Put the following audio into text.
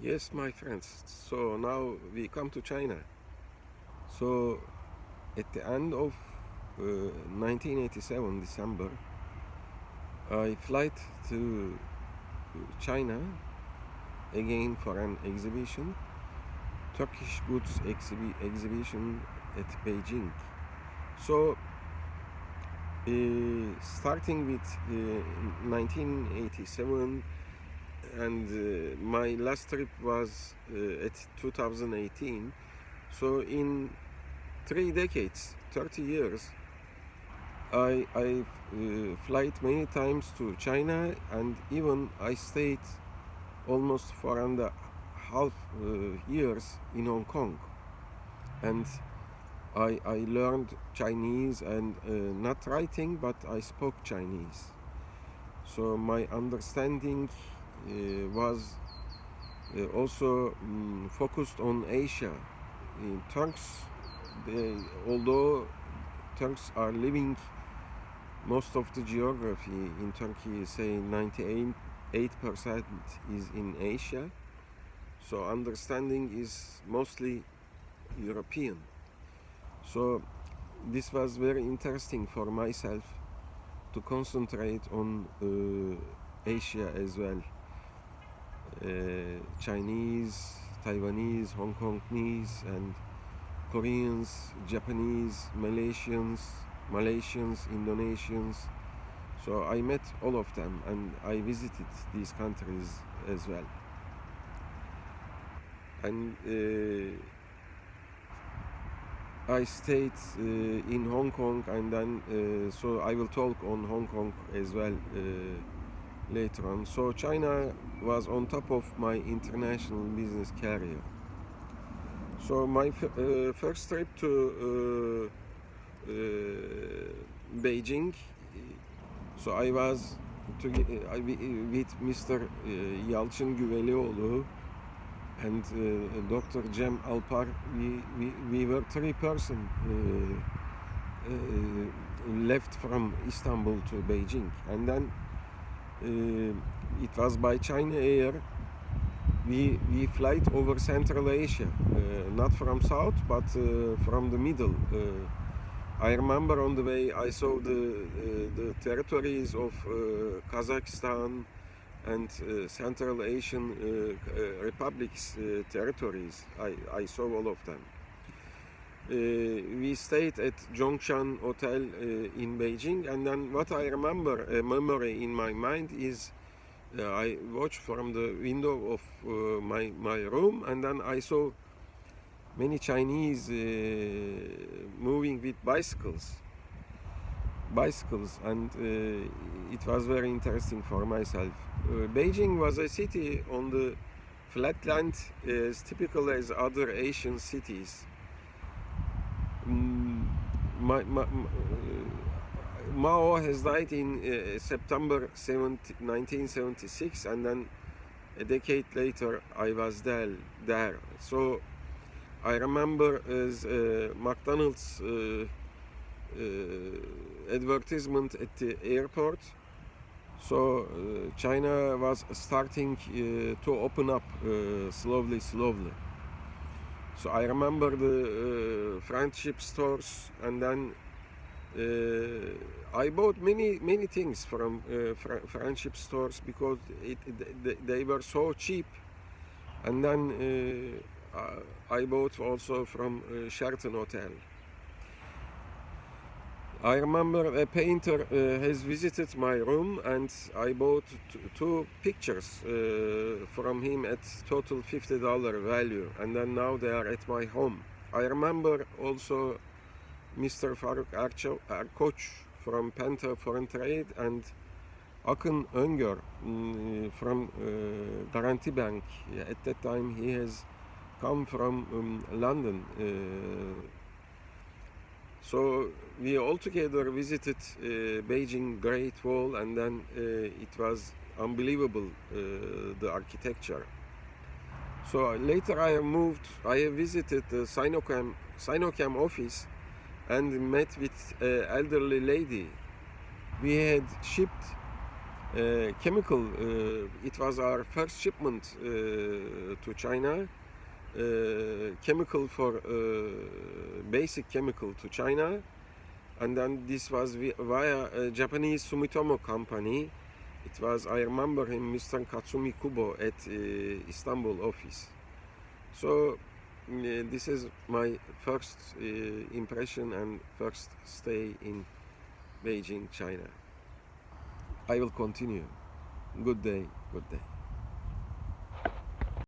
Yes, my friends. So now we come to China. So at the end of 1987, December, I flight to China again for an exhibition, Turkish goods exhibition at Beijing. So starting with 1987 and my last trip was at 2018. So in 3 decades, 30 years, I flight many times to China, and even I stayed almost 4.5 years in Hong Kong. And I learned Chinese and not writing, but I spoke Chinese. So my understanding was also focused on Asia. Turks, although Turks are living most of the geography in Turkey, say 98% is in Asia. So understanding is mostly European. So this was very interesting for myself to concentrate on Asia as well. Chinese, Taiwanese, Hong Kongese, and Koreans, Japanese, Malaysians, Indonesians. So I met all of them and I visited these countries as well. And I stayed in Hong Kong, and then so I will talk on Hong Kong as well later on. So China was on top of my international business career. So my first trip to Beijing, so I was with Mr. Yalçın Güvelioğlu and Dr. Cem Alpar. We were 3 persons left from Istanbul to Beijing, and then it was by China Air. We flight over Central Asia, not from south, but from the middle. I remember on the way I saw the territories of Kazakhstan and Central Asian republics territories. I saw all of them. We stayed at Zhongshan Hotel in Beijing, and then what I remember, a memory in my mind is I watched from the window of my room, and then I saw many Chinese moving with bicycles, and it was very interesting for myself. Beijing was a city on the flatland, as typical as other Asian cities. Mao has died in September 1976, and then a decade later I was there. So I remember as McDonald's advertisement at the airport. So China was starting to open up slowly. So I remember the friendship stores, and then I bought many things from friendship stores because they were so cheap. And then I bought also from Sheraton Hotel. I remember a painter has visited my room, and I bought two pictures from him at total $50 value, and then now they are at my home. I remember also Mr. Faruk Erkoç from Penta Foreign Trade, and Akın Öngör from Garanti Bank. At that time he has come from London. So we all together visited Beijing Great Wall, and then it was unbelievable, the architecture. So later I have visited the Sinochem office and met with an elderly lady. We had shipped chemical. It was our first shipment to China. Chemical for basic chemical to China, and then this was via a Japanese Sumitomo company. It was, I remember him, Mr. Katsumi Kubo at Istanbul office. So this is my first impression and first stay in Beijing, China. I will continue. Good day, good day.